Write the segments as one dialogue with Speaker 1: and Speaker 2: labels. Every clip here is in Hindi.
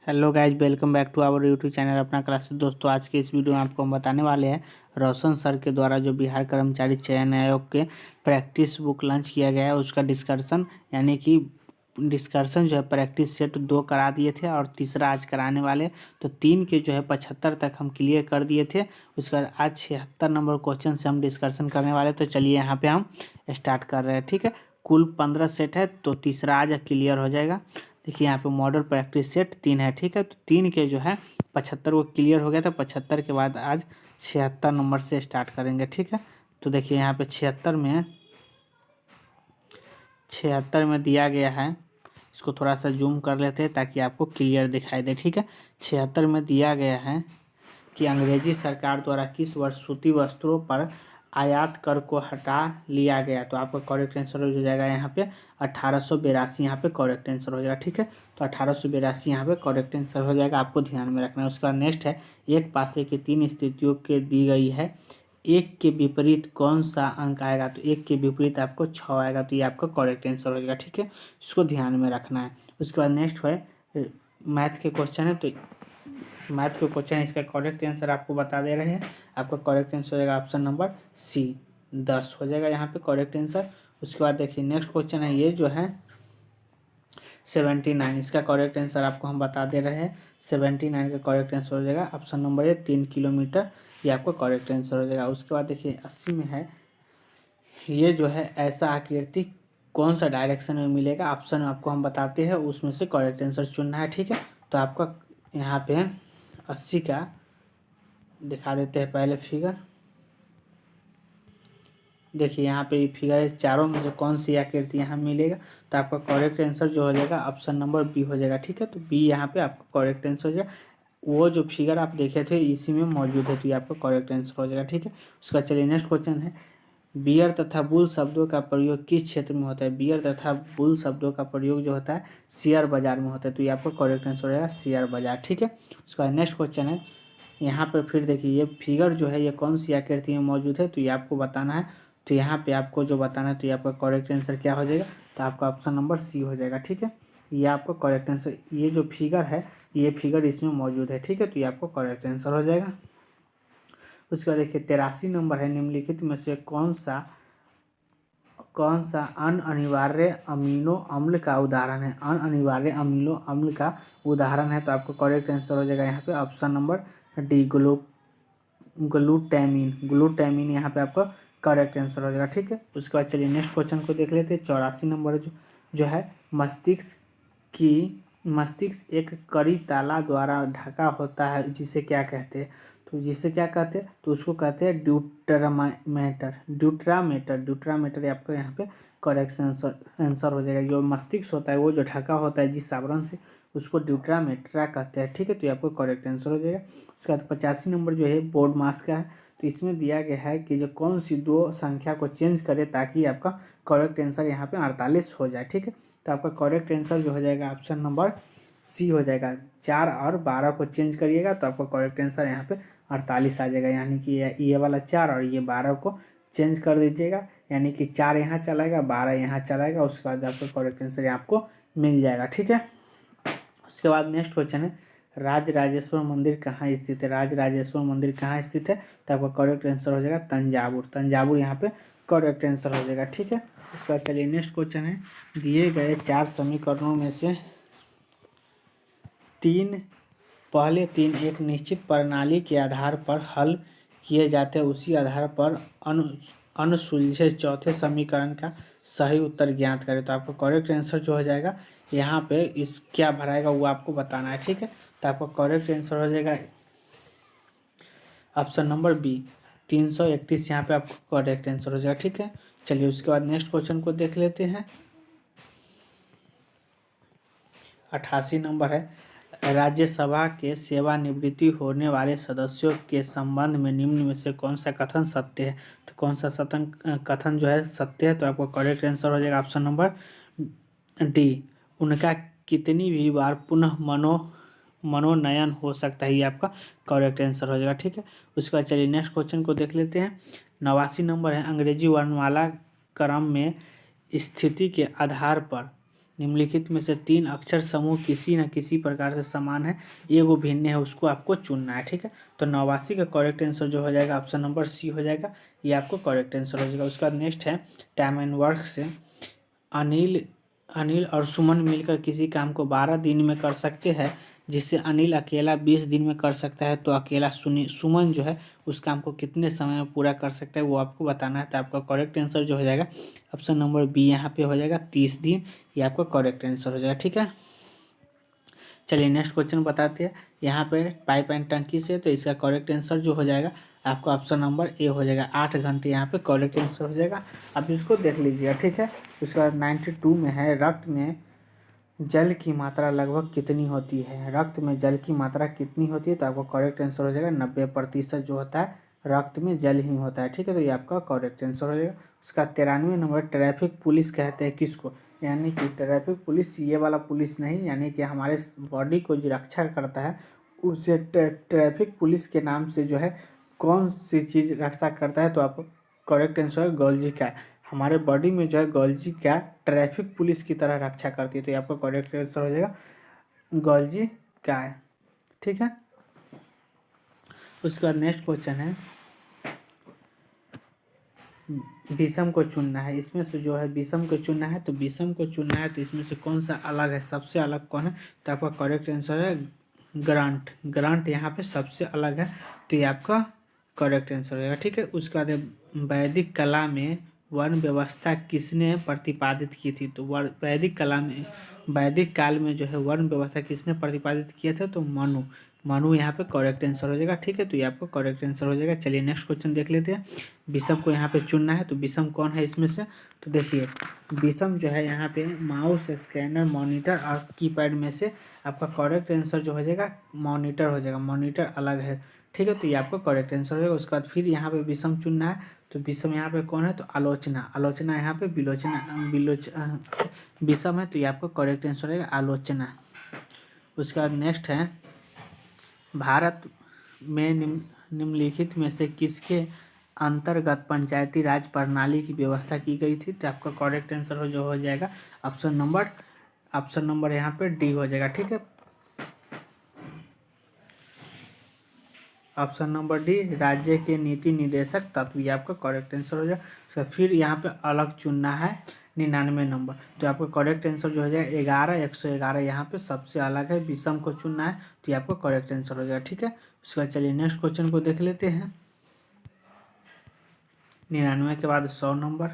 Speaker 1: Hello guys, welcome back to our YouTube channel अपना क्लास। दोस्तों, आज के इस वीडियो में आपको हम बताने वाले हैं रोशन सर के द्वारा जो बिहार कर्मचारी चयन आयोग के प्रैक्टिस बुक लॉन्च किया गया है उसका डिस्कशन, यानी कि डिस्कशन जो है प्रैक्टिस सेट 2 करा दिए थे और तीसरा आज कराने वाले। तो 3 के जो है 75 तक हम क्लियर कर दिए थे। उसके बाद आज 76 नंबर क्वेश्चन से हम डिस्कशन करने वाले। तो चलिए यहाँ पे हम स्टार्ट कर रहे हैं। ठीक है, कुल 15 सेट है तो तीसरा आज क्लियर हो जाएगा। देखिए यहाँ पे मॉडल प्रैक्टिस सेट 3 है। ठीक है, तो 3 के जो है 75 वो क्लियर हो गया था। 75 के बाद आज 76 नंबर से स्टार्ट करेंगे। ठीक है, तो देखिए यहाँ पे 76 में दिया गया है। इसको थोड़ा सा जूम कर लेते हैं ताकि आपको क्लियर दिखाई दे। ठीक है, 76 में दिया गया है कि अंग्रेजी सरकार द्वारा किस वर्ष सूती वस्त्रों पर आयात कर को हटा लिया गया। तो आपका करेक्ट आंसर हो जाएगा यहाँ पे 1882। यहाँ पे करेक्ट आंसर हो जाएगा। ठीक है, तो 1882 यहाँ पे करेक्ट आंसर हो जाएगा, आपको ध्यान में रखना है। उसका नेक्स्ट है, एक पासे की 3 स्थितियों के दी गई है, एक के विपरीत कौन सा अंक आएगा। तो एक के विपरीत आपको 6 आएगा, तो ये आपका करेक्ट आंसर हो जाएगा। ठीक है, इसको ध्यान में रखना है। उसके बाद नेक्स्ट है मैथ के क्वेश्चन है। तो मैथ के क्वेश्चन इसका करेक्ट आंसर आपको बता दे रहे हैं। आपका करेक्ट आंसर हो जाएगा ऑप्शन नंबर सी, 10 हो जाएगा यहाँ पे करेक्ट आंसर। उसके बाद देखिए नेक्स्ट क्वेश्चन है, ये जो है 79, इसका करेक्ट आंसर आपको हम बता दे रहे हैं। 79 का करेक्ट आंसर हो जाएगा ऑप्शन नंबर ए, 3 किलोमीटर, ये आपका करेक्ट आंसर हो जाएगा। उसके बाद देखिए 80 में है, ये जो है ऐसा आकृति कौन सा डायरेक्शन में मिलेगा। ऑप्शन आपको हम बताते हैं, उसमें से करेक्ट आंसर चुनना है। ठीक है, तो आपका यहाँ पे 80 का दिखा देते हैं पहले फिगर। देखिए यहाँ पे फिगर है, चारों में से कौन सी आकृति यहाँ मिलेगा। तो आपका करेक्ट आंसर जो हो जाएगा ऑप्शन नंबर बी हो जाएगा। ठीक है, तो बी यहाँ पे आपका करेक्ट आंसर हो जाएगा। वो जो फिगर आप देखे थे इसी में मौजूद है, तो ये आपका करेक्ट आंसर हो जाएगा। ठीक है, उसका चलिए नेक्स्ट क्वेश्चन है, बियर तथा बुल शब्दों का प्रयोग किस क्षेत्र में होता है। बियर तथा बुल शब्दों का प्रयोग जो होता है शेयर बाजार में होता है, तो ये आपका करेक्ट आंसर हो जाएगा शेयर बाजार। ठीक है, उसका नेक्स्ट क्वेश्चन है, यहाँ पर फिर देखिए ये फिगर जो है ये कौन सी आकृति में मौजूद है, तो ये आपको बताना है। तो यहाँ पे आपको जो बताना है, तो ये आपका करेक्ट आंसर क्या हो जाएगा, तो आपका ऑप्शन नंबर सी हो जाएगा। ठीक है, ये आपका करेक्ट आंसर, ये जो फिगर है ये फिगर इसमें मौजूद है। ठीक है, तो ये आपको करेक्ट आंसर हो जाएगा। उसके बाद देखिए 83 नंबर है, निम्नलिखित में से कौन सा अनिवार्य अमीनो अम्ल का उदाहरण है। अनिवार्य अमीनो अम्ल का उदाहरण है, तो आपको करेक्ट आंसर हो जाएगा यहाँ पे ऑप्शन नंबर डी, ग्लूटामीन यहाँ पे आपका करेक्ट आंसर हो जाएगा। ठीक है, उसके बाद चलिए नेक्स्ट क्वेश्चन को देख लेते हैं। 84 नंबर जो है, मस्तिष्क एक कड़ी ताला द्वारा ढका होता है, जिसे क्या कहते हैं। तो जिसे क्या कहते हैं, तो उसको कहते हैं ड्यूट्रामेटर आपका यहाँ पे करेक्ट आंसर हो जाएगा। जो मस्तिष्क होता है वो जो ढका होता है जिस आवरण से, उसको ड्यूट्रामेट्रा कहते हैं। ठीक है, तो ये आपको करेक्ट आंसर हो जाएगा। उसके बाद 85 नंबर जो है बोर्ड मास का है। तो इसमें दिया गया है कि जो कौन सी 2 संख्या को चेंज करे ताकि आपका करेक्ट आंसर यहाँ पे 48 हो जाए। ठीक है, तो आपका करेक्ट आंसर जो हो जाएगा ऑप्शन नंबर सी हो जाएगा। 4 और 12 को चेंज करिएगा तो आपका करेक्ट आंसर यहाँ पे 48 आ जाएगा। यानी कि ये वाला 4 और ये 12 को चेंज कर दीजिएगा, यानी कि 4 यहाँ चलाएगा, 12 यहाँ चलाएगा। उसके बाद आपका करेक्ट आंसर आपको मिल जाएगा। ठीक है, उसके बाद नेक्स्ट क्वेश्चन है, राजराजेश्वर मंदिर कहाँ स्थित है। राजराजेश्वर मंदिर कहाँ स्थित है, तो आपका करेक्ट आंसर हो जाएगा तंजावुर यहाँ पे करेक्ट आंसर हो जाएगा। ठीक है, उसके बाद चलिए नेक्स्ट क्वेश्चन है, दिए गए 4 समीकरणों में से पहले तीन एक निश्चित प्रणाली के आधार पर हल किए जाते हैं, उसी आधार पर अनसुलझे चौथे समीकरण का सही उत्तर ज्ञात करें। तो आपका करेक्ट आंसर जो हो जाएगा यहाँ पे इस क्या भराएगा वो आपको बताना है। ठीक है, तो आपका करेक्ट आंसर हो जाएगा ऑप्शन नंबर बी, 331 यहाँ पे आपको करेक्ट आंसर हो जाएगा। ठीक है, चलिए उसके बाद नेक्स्ट क्वेश्चन को देख लेते हैं। 88 नंबर है, राज्यसभा के सेवानिवृत्ति होने वाले सदस्यों के संबंध में निम्न में से कौन सा कथन सत्य है। तो कौन सा कथन जो है सत्य है, तो आपको करेक्ट आंसर हो जाएगा ऑप्शन नंबर डी, उनका कितनी भी बार पुनः मनोनयन हो सकता है, ये आपका करेक्ट आंसर हो जाएगा। ठीक है, उसके बाद चलिए नेक्स्ट क्वेश्चन को देख लेते हैं। 89 नंबर है, अंग्रेजी वर्णमाला क्रम में स्थिति के आधार पर निम्नलिखित में से 3 अक्षर समूह किसी न किसी प्रकार से समान है, एगो भिन्न है, उसको आपको चुनना है। ठीक है, तो 89 का करेक्ट आंसर जो हो जाएगा ऑप्शन नंबर सी हो जाएगा, ये आपको करेक्ट आंसर हो जाएगा। उसका नेक्स्ट है टाइम एंड वर्क से अनिल अनिल और सुमन मिलकर किसी काम को 12 दिन में कर सकते हैं, जिससे अनिल अकेला 20 दिन में कर सकता है, तो अकेला सुमन जो है उस काम को कितने समय में पूरा कर सकता है वो आपको बताना है। तो आपका करेक्ट आंसर जो हो जाएगा ऑप्शन नंबर बी यहाँ पे हो जाएगा 30 दिन, ये आपका करेक्ट आंसर हो जाएगा। ठीक है, चलिए नेक्स्ट क्वेश्चन बताते हैं। यहाँ पे पाइप एंड टंकी से, तो इसका करेक्ट आंसर जो हो जाएगा आपका ऑप्शन नंबर ए हो जाएगा, 8 घंटे यहाँ पे करेक्ट आंसर हो जाएगा। अब इसको देख लीजिएगा। ठीक है, उसका 92 में है रक्त में जल की मात्रा लगभग कितनी होती है, रक्त में जल की मात्रा कितनी होती है, तो आपका करेक्ट आंसर हो जाएगा 90% जो होता है रक्त में जल ही होता है। ठीक है, तो ये आपका करेक्ट आंसर हो जाएगा। उसका 93 नंबर ट्रैफिक पुलिस कहते हैं किसको, यानी कि ट्रैफिक पुलिस ये वाला पुलिस नहीं, यानी कि हमारे बॉडी को जो रक्षा करता है उसे ट्रैफिक पुलिस के नाम से जो है कौन सी चीज़ रक्षा करता है, तो आप करेक्ट आंसर है गोल्जी का। हमारे बॉडी में जो है गोल्जी क्या ट्रैफिक पुलिस की तरह रक्षा करती है, तो ये आपका करेक्ट आंसर हो जाएगा गोल्जी क्या है। ठीक है, उसके बाद नेक्स्ट क्वेश्चन है विषम को चुनना है। इसमें से जो है विषम को चुनना है, तो विषम को चुनना है, तो इसमें से कौन सा अलग है, सबसे अलग कौन है, तो आपका करेक्ट आंसर है ग्रांट। ग्रांट यहाँ पे सबसे अलग है, तो ये आपका करेक्ट आंसर होगा। ठीक है, उसके बाद वैदिक कला में वर्ण व्यवस्था किसने प्रतिपादित की थी, तो वैदिक कला में वैदिक काल में जो है वर्ण व्यवस्था किसने प्रतिपादित किया था, तो मनु यहाँ पे करेक्ट आंसर हो जाएगा। ठीक है, तो ये आपको करेक्ट आंसर हो जाएगा। चलिए नेक्स्ट क्वेश्चन देख लेते हैं। विषम को यहाँ पे चुनना है, तो विषम कौन है इसमें से, तो देखिए विषम जो है यहाँ पे माउस, स्कैनर, मॉनिटर और कीपैड में से आपका करेक्ट आंसर जो हो जाएगा मॉनिटर हो जाएगा, मॉनिटर अलग है। ठीक है, तो ये आपका करेक्ट आंसर हो जाएगा। उसके बाद फिर यहाँ पे विषम चुनना है, तो विषम यहाँ पे कौन है, तो आलोचना। आलोचना यहाँ पे विषम है, तो ये आपका करेक्ट आंसर रहेगा आलोचना। उसके बाद नेक्स्ट है भारत में निम्नलिखित में से किसके अंतर्गत पंचायती राज प्रणाली की व्यवस्था की गई थी, तो आपका करेक्ट आंसर जो हो जाएगा ऑप्शन नंबर यहाँ पे डी हो जाएगा। ठीक है, ऑप्शन नंबर डी राज्य के नीति निदेशक तत्व, ये आपका करेक्ट आंसर हो जाएगा। फिर यहाँ पे अलग चुनना है 99 नंबर, तो आपका करेक्ट आंसर जो हो जाएगा 111 यहाँ पे सबसे अलग है, विषम को चुनना है, तो ये आपका करेक्ट आंसर हो जाएगा। ठीक है, उसके बाद चलिए नेक्स्ट क्वेश्चन को देख लेते हैं। 99 के बाद 100 नंबर,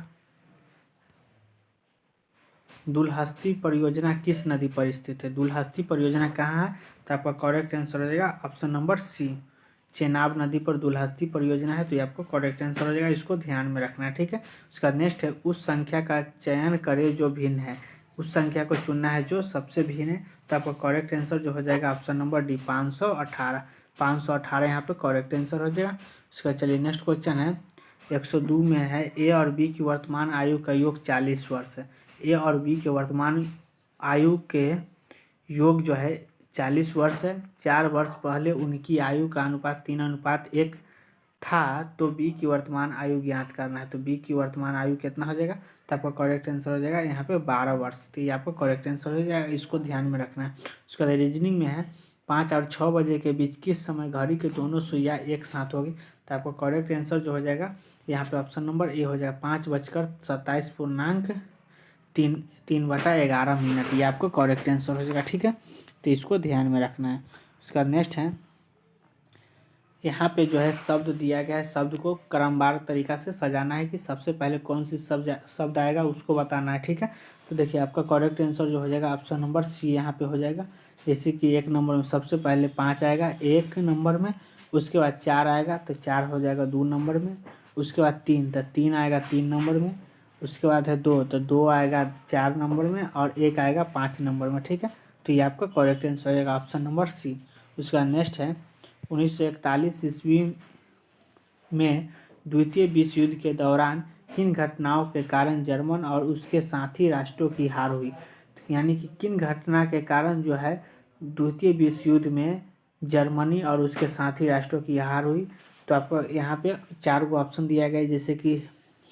Speaker 1: दुलहस्ती परियोजना किस नदी पर स्थित है, दुलहस्ती परियोजना कहाँ है, तो आपका करेक्ट आंसर हो जाएगा ऑप्शन नंबर सी, चेनाब नदी पर दुलहस्ती परियोजना है, तो ये आपको करेक्ट आंसर हो जाएगा, इसको ध्यान में रखना है। ठीक है, उसका नेक्स्ट है उस संख्या का चयन करें जो भिन्न है, उस संख्या को चुनना है जो सबसे भिन्न है, तो आपका करेक्ट आंसर जो हो जाएगा ऑप्शन नंबर डी 518। 518 यहाँ पे करेक्ट आंसर हो जाएगा। उसका चलिए नेक्स्ट क्वेश्चन है 102 में है ए और बी की वर्तमान आयु का योग 40 वर्ष है। ए और बी के वर्तमान आयु के योग जो है 40 वर्ष है। 4 वर्ष पहले उनकी आयु का अनुपात 3:1 था, तो बी की वर्तमान आयु ज्ञात करना है, तो बी की वर्तमान आयु कितना हो जाएगा, तो आपका करेक्ट आंसर हो जाएगा यहाँ पे 12 वर्ष, तो ये आपको करेक्ट आंसर हो जाएगा, इसको ध्यान में रखना है। उसका रीजनिंग में है 5 और 6 बजे के बीच किस समय घड़ी के दोनों सुइयाँ एक साथ होगी, तो आपको करेक्ट आंसर जो हो जाएगा यहाँ पे ऑप्शन नंबर ए हो जाएगा 5:27.3 ये आपको करेक्ट आंसर हो जाएगा। ठीक है, तो इसको ध्यान में रखना है। उसका नेक्स्ट है यहाँ पे जो है शब्द दिया गया है, शब्द को क्रमवार तरीका से सजाना है कि सबसे पहले कौन सी शब्द आएगा उसको बताना है। ठीक है, तो देखिए आपका करेक्ट आंसर जो हो जाएगा ऑप्शन नंबर सी यहाँ पे हो जाएगा। जैसे कि 1 नंबर में सबसे पहले 5 आएगा 1 नंबर में, उसके बाद 4 आएगा तो 4 हो जाएगा 2 नंबर में, उसके बाद 3 तो 3 आएगा 3 नंबर में, उसके बाद है 2 तो 2 आएगा 4 नंबर में, और 1 आएगा 5 नंबर में। ठीक है, तो ये आपका करेक्ट आंसर हो जाएगा ऑप्शन नंबर सी। उसका नेक्स्ट है 1941 ईस्वी में द्वितीय विश्व युद्ध के दौरान किन घटनाओं के कारण जर्मन और उसके साथी राष्ट्रों की हार हुई, यानी कि किन घटना के कारण जो है द्वितीय विश्व युद्ध में जर्मनी और उसके साथी राष्ट्रों की हार हुई, तो आपको यहाँ पे 4 ऑप्शन दिया गया है, जैसे कि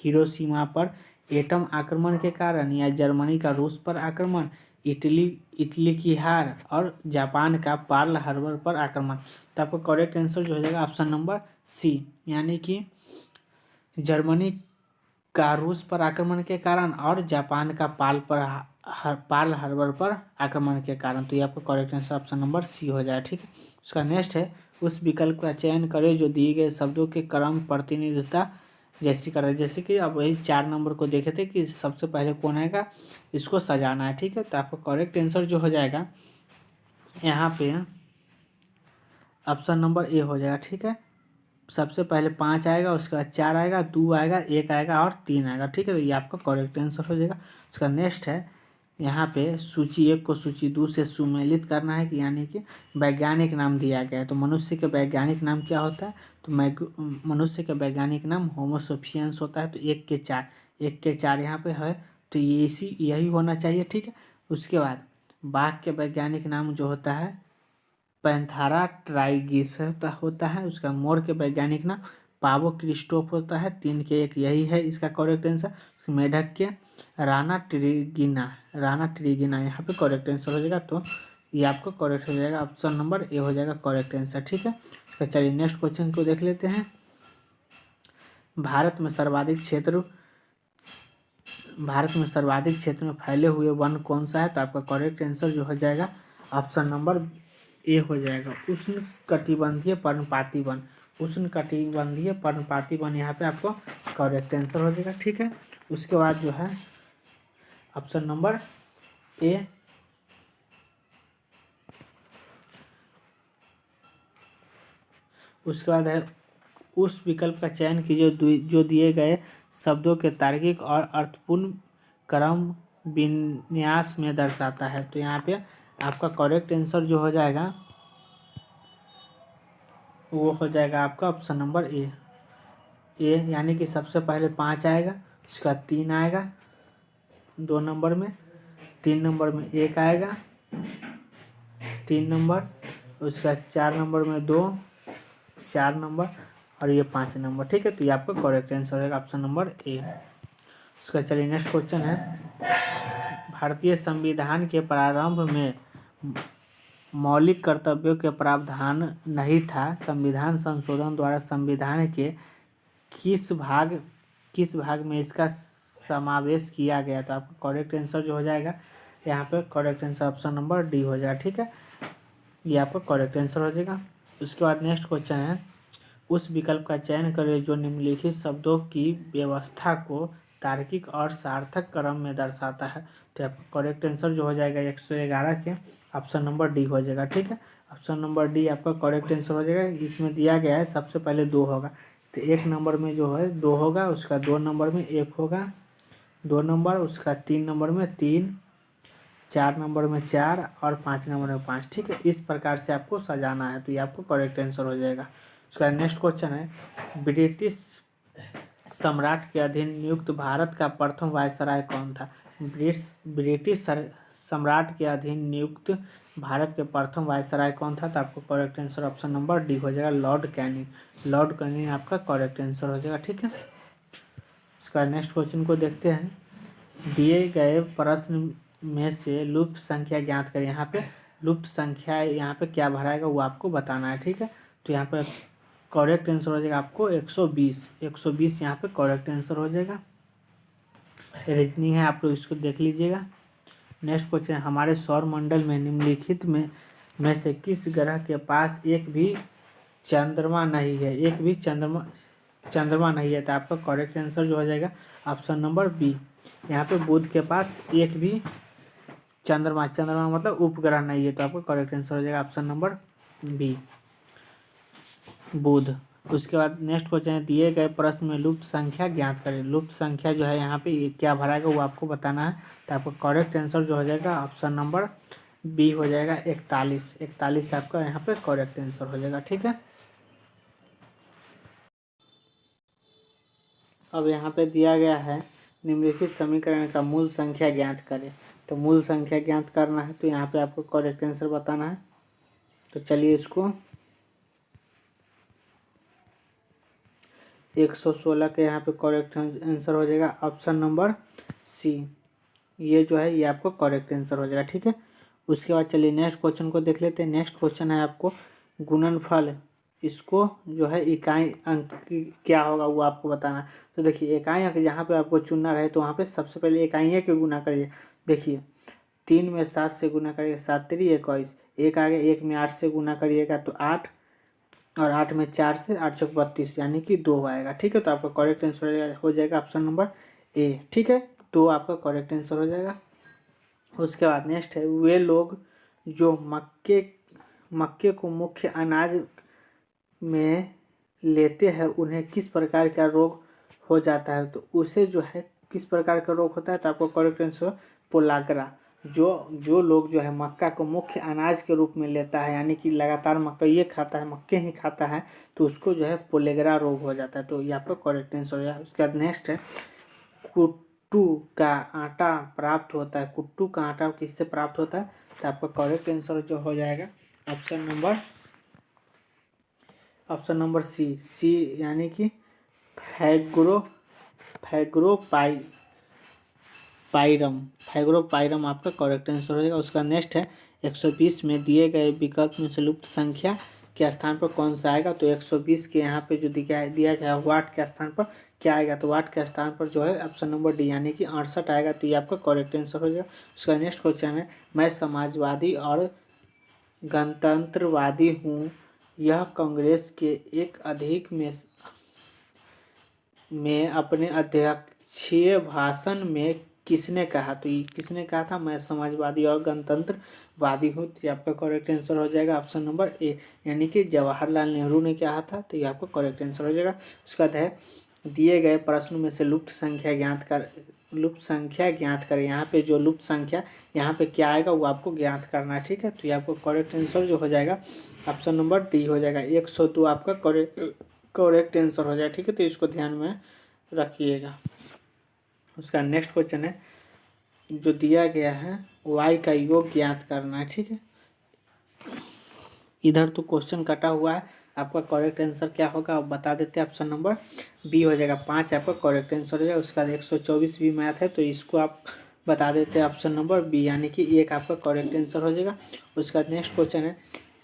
Speaker 1: हिरोशिमा पर एटम आक्रमण के कारण, या जर्मनी का रूस पर आक्रमण, इटली की हार, और जापान का पर्ल हार्बर पर आक्रमण। तो आपका करेक्ट आंसर जो हो जाएगा ऑप्शन नंबर सी, यानी कि जर्मनी का रूस पर आक्रमण के कारण और जापान का पर्ल हार्बर पर आक्रमण के कारण। तो ये आपका correct answer option number C हो जाए। ठीक है, उसका नेक्स्ट है, उस विकल्प का चयन करें जो दिए गए शब्दों के क्रम प्रतिनिधिता जैसी करता है। जैसे कि अब वही 4 नंबर को देखे थे कि सबसे पहले कौन आएगा, इसको सजाना है। ठीक है, तो आपका करेक्ट आंसर जो हो जाएगा यहाँ पे ऑप्शन नंबर ए हो जाएगा। ठीक है, सबसे पहले 5 आएगा, उसके बाद 4 आएगा, 2 आएगा, 1 आएगा और 3 आएगा। ठीक है, तो ये आपका करेक्ट आंसर हो जाएगा। उसका नेक्स्ट है, यहाँ पे सूची 1 को सूची 2 से सुमेलित करना है, कि यानी कि वैज्ञानिक नाम दिया गया है। तो मनुष्य के वैज्ञानिक नाम क्या होता है, तो मनुष्य का वैज्ञानिक नाम होमो सेपियंस होता है। तो 1 के 4, 1 के 4 यहाँ पे है, तो ये यही होना चाहिए। ठीक है, उसके बाद बाघ के वैज्ञानिक नाम जो होता है पैंथेरा ट्राइगिस होता है। उसका मोर के वैज्ञानिक नाम पावो क्रिस्टोफ होता है। 3 के 1 यही है इसका करेक्ट आंसर। मेढक के राना ट्रिगिना यहाँ पे करेक्ट आंसर हो जाएगा। तो ये आपको करेक्ट हो जाएगा, ऑप्शन नंबर ए हो जाएगा करेक्ट आंसर। ठीक है, तो चलिए नेक्स्ट क्वेश्चन को देख लेते हैं। भारत में सर्वाधिक क्षेत्र में फैले हुए वन कौन सा है, तो आपका करेक्ट आंसर जो हो जाएगा ऑप्शन नंबर ए हो जाएगा उष्णकटिबंधीय पर्णपाती वन। उष्णकटिबंधीय पर्णपाती वन यहाँ पे आपको करेक्ट आंसर हो जाएगा। ठीक है, उसके बाद जो है ऑप्शन नंबर ए, उसके बाद है उस विकल्प का चयन कीजिए जो दिए गए शब्दों के तार्किक और अर्थपूर्ण क्रम विन्यास में दर्शाता है। तो यहाँ पे आपका करेक्ट आंसर जो हो जाएगा वो हो जाएगा आपका ऑप्शन नंबर ए, यानी कि सबसे पहले 5 आएगा, उसका 3 आएगा 2 नंबर में, 3 नंबर में 1 आएगा 3 नंबर, उसका 4 नंबर में 2 4 नंबर, और ये 5 नंबर। ठीक है, तो ये आपका करेक्ट आंसर हो जाएगा ऑप्शन नंबर ए। उसका चलिए नेक्स्ट क्वेश्चन है, भारतीय संविधान के प्रारंभ में मौलिक कर्तव्यों के प्रावधान नहीं था। संविधान संशोधन द्वारा संविधान के किस भाग में इसका समावेश किया गया। तो आपका करेक्ट आंसर जो हो जाएगा यहाँ पे correct answer option number D हो जाएगा। ठीक है, ये आपका करेक्ट आंसर हो जाएगा। उसके बाद नेक्स्ट क्वेश्चन है, उस विकल्प का चयन करें जो निम्नलिखित शब्दों की व्यवस्था को तार्किक और सार्थक क्रम में दर्शाता है। तो आपका करेक्ट आंसर जो हो जाएगा 111 के ऑप्शन नंबर डी हो जाएगा। ठीक है, ऑप्शन नंबर डी आपका करेक्ट आंसर हो जाएगा। इसमें दिया गया है सबसे पहले 2 होगा, तो 1 नंबर में जो है 2 होगा, उसका 2 नंबर में 1 होगा 2 नंबर, उसका 3 नंबर में 3, 4 नंबर में 4 और 5 नंबर में 5। ठीक है, इस प्रकार से आपको सजाना है, तो ये आपको करेक्ट आंसर हो जाएगा। उसका नेक्स्ट क्वेश्चन है, ब्रिटिश सम्राट के अधीन नियुक्त भारत का प्रथम वायसराय कौन था। ब्रिटिश सम्राट के अधीन नियुक्त भारत के प्रथम वायसराय कौन था। तो आपको correct answer option number D हो जाएगा लॉर्ड कैनिंग आपका करेक्ट आंसर हो जाएगा। ठीक है, उसका नेक्स्ट क्वेश्चन को देखते हैं, दिए गए प्रश्न में से लुप्त संख्या ज्ञात करें। यहाँ पे लुप्त संख्या यहाँ पे क्या भराएगा वो आपको बताना है। ठीक है, तो यहाँ पे करेक्ट आंसर हो जाएगा आपको 120 यहाँ पे करेक्ट आंसर हो जाएगा। रीजनिंग है, आप लोग इसको देख लीजिएगा। नेक्स्ट क्वेश्चन, हमारे सौर मंडल में निम्नलिखित में से किस ग्रह के पास एक भी चंद्रमा नहीं है। चंद्रमा नहीं है, तो आपका करेक्ट आंसर जो हो जाएगा ऑप्शन नंबर बी। यहाँ पे बुध के पास एक भी चंद्रमा मतलब उपग्रह नहीं है, तो आपका करेक्ट आंसर हो जाएगा ऑप्शन नंबर बी, बुध। उसके बाद नेक्स्ट क्वेश्चन है, दिए गए प्रश्न में लुप्त संख्या ज्ञात करें। लुप्त संख्या जो है यहाँ पे क्या भराएगा वो आपको बताना है, तो आपका करेक्ट आंसर जो हो जाएगा ऑप्शन नंबर बी हो जाएगा 41 आपका यहाँ पे करेक्ट आंसर हो जाएगा। ठीक है, अब यहाँ पे दिया गया है निम्नलिखित समीकरण का मूल संख्या ज्ञात करें। तो मूल संख्या ज्ञात करना है, तो यहाँ पे आपको करेक्ट आंसर बताना है। तो चलिए इसको 116 के यहाँ पे करेक्ट आंसर हो जाएगा ऑप्शन नंबर सी। ये जो है ये आपको करेक्ट आंसर हो जाएगा, ठीक है। उसके बाद चलिए नेक्स्ट क्वेश्चन को देख लेते हैं। नेक्स्ट क्वेश्चन है आपको गुणनफल, इसको जो है इकाई अंक क्या होगा वो आपको बताना है। तो देखिए इकाई अंक जहाँ पे आपको चुनना रहे तो वहाँ पे सबसे पहले इकाइयाँ के गुना करिए। देखिए 3 में 7 से गुना करिएगा, 7 3 21, एक आगे 1 में 8 से गुना करिएगा तो 8, और 8 में 4 से 8 चौक 32 यानी कि 2 आएगा, ठीक है। तो आपका करेक्ट आंसर हो जाएगा ऑप्शन नंबर ए, ठीक है। तो आपका करेक्ट आंसर हो जाएगा। उसके बाद नेक्स्ट है वे लोग जो मक्के को मुख्य अनाज में लेते हैं उन्हें किस प्रकार का रोग हो जाता है। तो उसे जो है किस प्रकार का रोग होता है, तो आपको करेक्ट आंसर पोलाग्रा। जो लोग जो है मक्का को मुख्य अनाज के रूप में लेता है यानी कि लगातार मक्का ये खाता है, मक्के ही खाता है, तो उसको जो है पोलेग्रा रोग हो जाता है। तो ये आपका करेक्ट आंसर हो जाएगा। उसके बाद नेक्स्ट है कुट्टू का आटा प्राप्त होता है। कुट्टू का आटा किससे प्राप्त होता है, तो आपका करेक्ट आंसर जो हो जाएगा ऑप्शन नंबर सी यानी कि फैग्रोपाइरम आपका करेक्ट आंसर हो जाएगा। उसका नेक्स्ट है 120 में दिए गए विकल्प में से लुप्त संख्या के स्थान पर कौन सा आएगा। तो 120 के यहाँ पे जो दिया गया है वाट के स्थान पर क्या आएगा, तो वाट के स्थान पर जो है ऑप्शन नंबर डी यानी कि 68 आएगा। तो ये आपका करेक्ट आंसर हो जाएगा। उसका नेक्स्ट क्वेश्चन है मैं समाजवादी और गणतंत्रवादी हूँ, यह कांग्रेस के एक अधिक में अपने अध्यक्षीय भाषण में किसने कहा। तो ये किसने कहा था, मैं समाजवादी और गणतंत्रवादी हूँ। तो ये आपका करेक्ट आंसर हो जाएगा ऑप्शन नंबर ए यानी कि जवाहरलाल नेहरू ने कहा था। तो ये आपका करेक्ट आंसर हो जाएगा। उसके बाद है दिए गए प्रश्न में से लुप्त संख्या ज्ञात कर। यहाँ पे जो लुप्त संख्या यहाँ पे क्या आएगा वो आपको ज्ञात करना है, ठीक है। तो ये आपको करेक्ट आंसर जो हो जाएगा ऑप्शन नंबर डी हो जाएगा। 102 आपका करेक्ट आंसर हो जाएगा, ठीक है। तो इसको ध्यान में रखिएगा। उसका नेक्स्ट क्वेश्चन है जो दिया गया है y का योग ज्ञात करना है, ठीक है। इधर तो क्वेश्चन कटा हुआ है, आपका करेक्ट आंसर क्या होगा आप बता देते हैं। ऑप्शन नंबर बी हो जाएगा, 5 आपका करेक्ट आंसर हो जाएगा। उसका 124 भी मैथ है तो इसको आप बता देते हैं ऑप्शन नंबर बी यानी कि एक आपका करेक्ट आंसर हो जाएगा। उसका नेक्स्ट क्वेश्चन है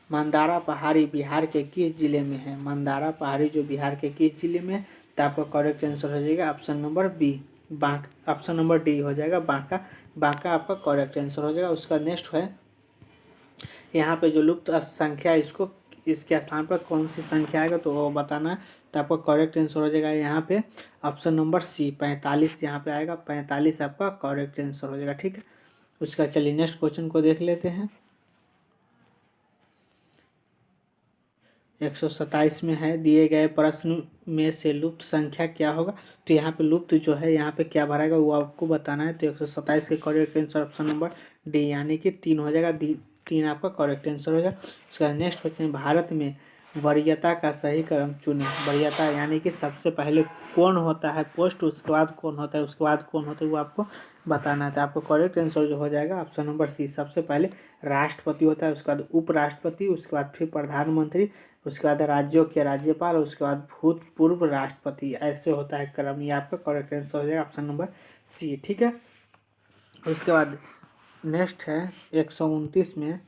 Speaker 1: मंदारा पहाड़ी बिहार के किस जिले में है। मंदारा पहाड़ी जो बिहार के किस जिले में है, तो आपका करेक्ट आंसर हो जाएगा option number B option number D हो जाएगा बांका आपका करेक्ट आंसर हो जाएगा। उसका नेक्स्ट है यहाँ पे जो लुप्त संख्या इसके स्थान पर कौन सी संख्या आएगा तो वो बताना है। तो आपका करेक्ट आंसर हो जाएगा यहाँ पे ऑप्शन नंबर सी 45 यहाँ पे आएगा, 45 आपका करेक्ट आंसर हो जाएगा, ठीक है। उसका चलिए नेक्स्ट क्वेश्चन को देख लेते हैं। 127 में है दिए गए प्रश्न में से लुप्त संख्या क्या होगा। तो यहाँ पे लुप्त जो है यहाँ पे क्या भराएगा वो आपको बताना है। तो 127 के correct answer option number D यानी कि 3 हो जाएगा, 3 आपका करेक्ट आंसर हो जाएगा। उसका नेक्स्ट क्वेश्चन भारत में वरीयता का सही क्रम चुनें। वरीयता यानी कि सबसे पहले कौन होता है पोस्ट, उसके बाद कौन होता है, उसके बाद कौन होता है वो आपको बताना था। आपको करेक्ट आंसर जो हो जाएगा ऑप्शन नंबर सी सबसे पहले राष्ट्रपति होता है, उसके बाद उपराष्ट्रपति, उसके बाद फिर प्रधानमंत्री, उसके बाद राज्यों के राज्यपाल, उसके बाद भूतपूर्व राष्ट्रपति, ऐसे होता है क्रम। ये आपका करेक्ट आंसर हो जाएगा ऑप्शन नंबर सी, ठीक है। उसके बाद नेक्स्ट है 129 में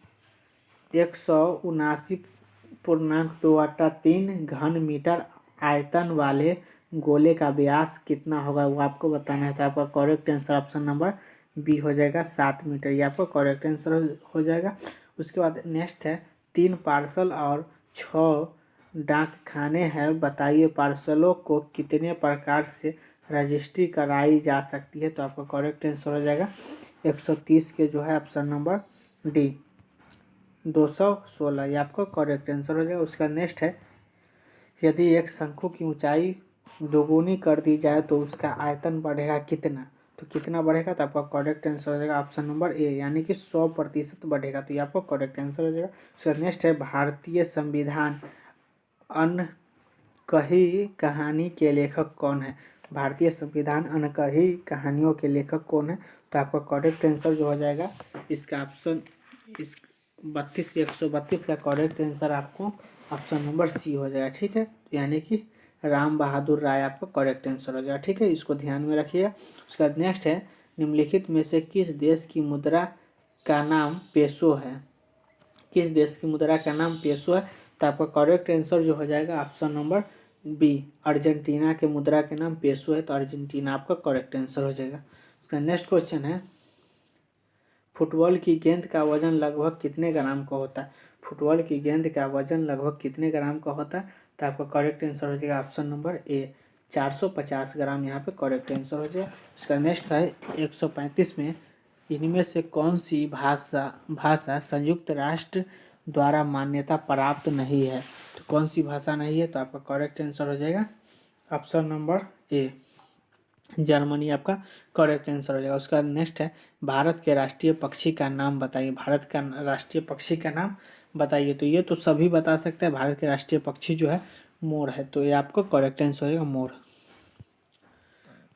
Speaker 1: 179.23 घन मीटर आयतन वाले गोले का व्यास कितना होगा वो आपको बताना है। तो आपका correct answer option number B हो जाएगा 7 मीटर, ये आपका करेक्ट आंसर हो जाएगा। उसके बाद नेक्स्ट है 3 पार्सल और 6 डाक खाने हैं, बताइए पार्सलों को कितने प्रकार से रजिस्ट्री कराई जा सकती है। तो आपका करेक्ट आंसर हो जाएगा 130 के जो है ऑप्शन नंबर डी 216, ये आपका करेक्ट आंसर हो जाएगा। उसका नेक्स्ट है यदि एक शंकु की ऊंचाई दोगुनी कर दी जाए तो उसका आयतन बढ़ेगा कितना। तो कितना बढ़ेगा, तो आपका करेक्ट आंसर हो जाएगा ऑप्शन नंबर ए यानी कि 100% बढ़ेगा। तो ये आपका करेक्ट आंसर हो जाएगा। उसका नेक्स्ट है भारतीय संविधान अनकही कहानी के लेखक कौन है। भारतीय संविधान अनकही कहानियों के लेखक कौन है। तो आपका करेक्ट आंसर जो हो जाएगा इसका ऑप्शन 132 का करेक्ट आंसर आपको ऑप्शन नंबर सी हो जाएगा, ठीक है। यानी कि राम बहादुर राय आपका करेक्ट आंसर हो जाएगा। ठीक है, इसको ध्यान में रखिएगा। उसके बाद नेक्स्ट है, निम्नलिखित में से किस देश की मुद्रा का नाम पेसो है? किस देश की मुद्रा का नाम पेसो है? तो आपका करेक्ट आंसर जो हो जाएगा ऑप्शन नंबर बी, अर्जेंटीना के मुद्रा के नाम पेसो है, तो अर्जेंटीना आपका करेक्ट आंसर हो जाएगा। उसका नेक्स्ट क्वेश्चन है, फुटबॉल की गेंद का वजन लगभग कितने ग्राम का होता है? फुटबॉल की गेंद का वजन लगभग कितने ग्राम का होता है? तो आपका करेक्ट आंसर हो जाएगा ऑप्शन नंबर ए, 450 ग्राम यहाँ पे करेक्ट आंसर हो जाएगा। उसका नेक्स्ट है 135 में इनमें से कौन सी भाषा संयुक्त राष्ट्र द्वारा मान्यता प्राप्त नहीं है? तो कौन सी भाषा नहीं है? तो आपका करेक्ट आंसर हो जाएगा ऑप्शन नंबर ए, जर्मनी आपका करेक्ट आंसर हो जाएगा। उसका नेक्स्ट है, भारत के राष्ट्रीय पक्षी का नाम बताइए। भारत का राष्ट्रीय पक्षी का नाम बताइए। तो ये तो सभी बता सकते हैं, भारत के राष्ट्रीय पक्षी जो है मोर है, तो ये आपका करेक्ट आंसर हो जाएगा मोर।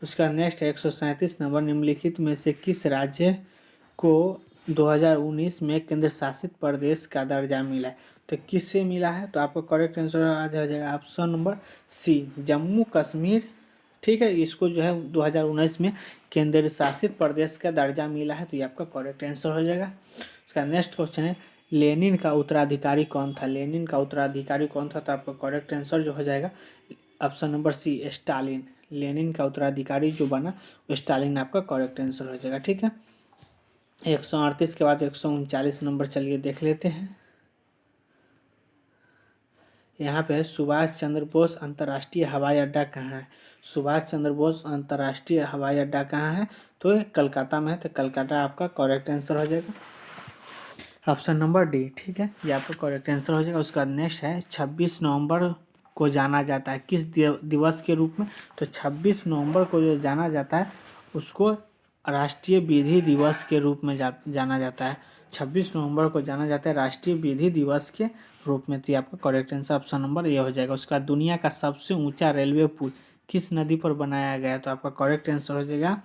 Speaker 1: उसका नेक्स्ट है 137 नंबर, निम्नलिखित में से किस राज्य को 2019 में केंद्र शासित प्रदेश का दर्जा मिला है? तो किससे मिला है? तो आपका करेक्ट आंसर आ जाएगा option number C, Jammu Kashmir. ठीक है, इसको जो है 2019 में केंद्र शासित प्रदेश का दर्जा मिला है, तो ये आपका करेक्ट आंसर हो जाएगा। उसका नेक्स्ट क्वेश्चन है, लेनिन का उत्तराधिकारी कौन था? लेनिन का उत्तराधिकारी कौन था? तो आपका करेक्ट आंसर जो हो जाएगा option number C, Stalin. Lenin का उत्तराधिकारी जो बना वो स्टालिन आपका करेक्ट आंसर हो जाएगा। ठीक है, 138 के बाद 139 नंबर चलिए देख लेते हैं। यहाँ पे सुभाष चंद्र बोस अंतर्राष्ट्रीय हवाई अड्डा कहाँ है? सुभाष चंद्र बोस अंतर्राष्ट्रीय हवाई अड्डा कहाँ है? तो ये कलकत्ता में है, तो कलकत्ता आपका करेक्ट आंसर हो जाएगा ऑप्शन नंबर डी। ठीक है, ये आपका करेक्ट आंसर हो जाएगा। उसका नेक्स्ट है, 26 नवंबर को जाना जाता है किस दिवस के रूप में? तो 26 नवंबर को जो जाना जाता है उसको राष्ट्रीय विधि दिवस के रूप में जाना जाता है। 26 नवंबर को जाना जाता है राष्ट्रीय विधि दिवस के रूप में, तो आपका करेक्ट आंसर ऑप्शन नंबर ये हो जाएगा। उसका दुनिया का सबसे ऊंचा रेलवे पुल किस नदी पर बनाया गया है? तो आपका करेक्ट आंसर हो जाएगा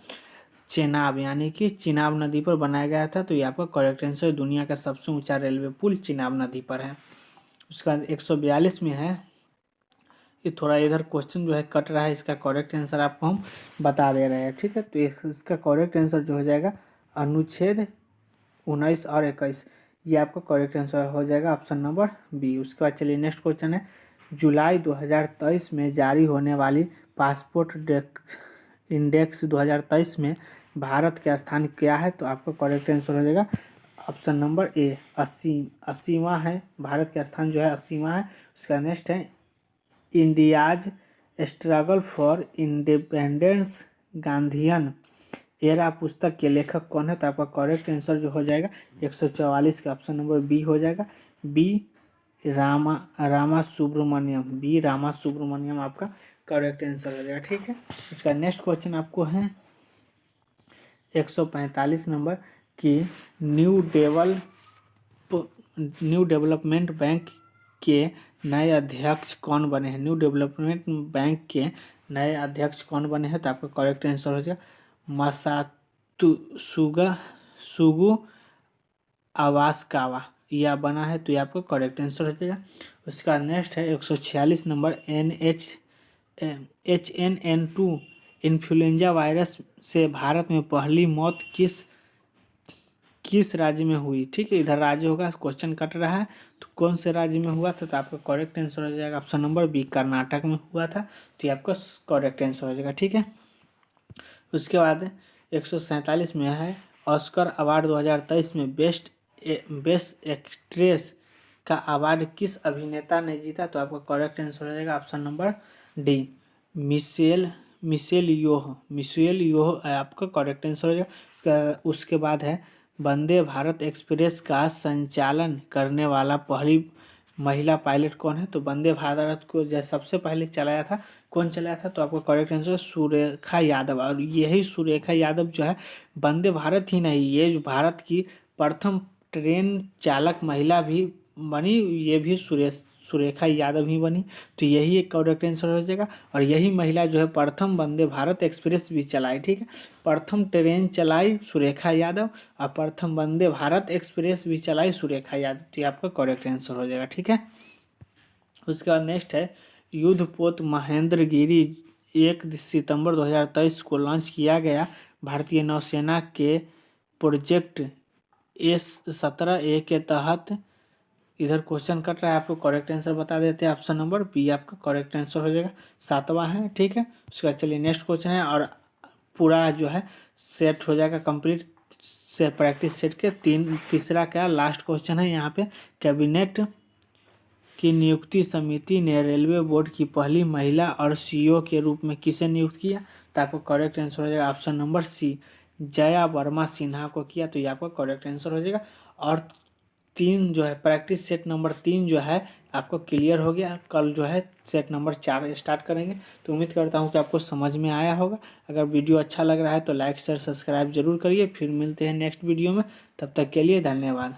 Speaker 1: चेनाब, यानी कि चिनाब नदी पर बनाया गया था, तो ये आपका करेक्ट आंसर, दुनिया का सबसे ऊंचा रेलवे पुल चिनाब नदी पर है। उसका 142 में है, ये थोड़ा इधर क्वेश्चन जो है कट रहा है, इसका करेक्ट आंसर आपको हम बता दे रहे हैं। ठीक है, तो इसका करेक्ट आंसर जो हो जाएगा अनुच्छेद 19 और 21, ये आपका करेक्ट आंसर हो जाएगा ऑप्शन नंबर बी। उसके बाद चलिए नेक्स्ट क्वेश्चन है, जुलाई 2023 में जारी होने वाली पासपोर्ट इंडेक्स 2023 में भारत का स्थान क्या है? तो आपका करेक्ट आंसर हो जाएगा ऑप्शन नंबर ए, 80वां है। भारत का स्थान जो है 80वां है। उसका नेक्स्ट है, India's struggle for independence Gandhian era पुस्तक के लेखक कौन है? तो आपका करेक्ट आंसर जो हो जाएगा 144 का ऑप्शन नंबर बी हो जाएगा, बी रामा सुब्रमण्यम। बी रामा सुब्रमण्यम आपका करेक्ट आंसर हो जाएगा। ठीक है, इसका नेक्स्ट क्वेश्चन आपको है 145 नंबर की न्यू डेवलपमेंट बैंक के नए अध्यक्ष कौन बने हैं? न्यू डेवलपमेंट बैंक के नए अध्यक्ष कौन बने हैं? तो आपका करेक्ट आंसर हो जाएगा सुगु आवासकावा, यह बना है, तो ये आपका करेक्ट आंसर हो जाएगा। उसका नेक्स्ट है 146 नंबर, HNN2 इन्फ्लुएंजा वायरस से भारत में पहली मौत किस राज्य में हुई? ठीक है, इधर राज्य होगा, क्वेश्चन कट रहा है, तो कौन से राज्य में हुआ था? तो आपका करेक्ट आंसर हो जाएगा ऑप्शन नंबर बी, कर्नाटक में हुआ था, तो ये आपका करेक्ट आंसर हो जाएगा। ठीक है, उसके बाद 147 में है, ऑस्कर अवार्ड 2023 में बेस्ट एक्ट्रेस का अवार्ड किस अभिनेता ने जीता? तो आपका करेक्ट आंसर हो जाएगा ऑप्शन नंबर डी, मिशेल योह आपका करेक्ट आंसर हो जाएगा। उसके बाद है, वंदे भारत एक्सप्रेस का संचालन करने वाला पहली महिला पायलट कौन है? तो वंदे भारत को जो सबसे पहले चलाया था, कौन चलाया था? तो आपका करेक्ट आंसर सुरेखा यादव। और यही सुरेखा यादव जो है वंदे भारत ही नहीं, ये जो भारत की प्रथम ट्रेन चालक महिला भी बनी, ये भी सुरेखा यादव ही बनी, तो यही एक करेक्ट आंसर हो जाएगा। और यही महिला जो है प्रथम वंदे भारत एक्सप्रेस भी चलाई। ठीक है, प्रथम ट्रेन चलाई सुरेखा यादव और प्रथम वंदे भारत एक्सप्रेस भी चलाई सुरेखा यादव, तो ये आपका करेक्ट आंसर हो जाएगा। ठीक है, उसके बाद नेक्स्ट है, युद्धपोत महेंद्रगिरी 1 सितंबर 2023 को लॉन्च किया गया। भारतीय नौसेना के प्रोजेक्ट S-17A के तहत इधर क्वेश्चन कट रहा है, आपको करेक्ट आंसर बता देते हैं। ऑप्शन नंबर बी आपका करेक्ट आंसर हो जाएगा, 7वां है। ठीक है, उसके बाद चलिए नेक्स्ट क्वेश्चन है और पूरा जो है सेट हो जाएगा कंप्लीट से प्रैक्टिस सेट के तीसरा क्या लास्ट क्वेश्चन है यहाँ पे। कैबिनेट की नियुक्ति समिति ने रेलवे बोर्ड की पहली महिला और CEO के रूप में किसे नियुक्त किया? तो आपको करेक्ट आंसर हो जाएगा option number C, Jaya Verma Sinha को किया। तो ये आपका करेक्ट आंसर हो जाएगा। और 3 जो है प्रैक्टिस सेट नंबर 3 जो है आपको क्लियर हो गया। कल जो है सेट नंबर 4 स्टार्ट करेंगे। तो उम्मीद करता हूँ कि आपको समझ में आया होगा। अगर वीडियो अच्छा लग रहा है तो लाइक शेयर सब्सक्राइब जरूर करिए। फिर मिलते हैं नेक्स्ट वीडियो में, तब तक के लिए धन्यवाद।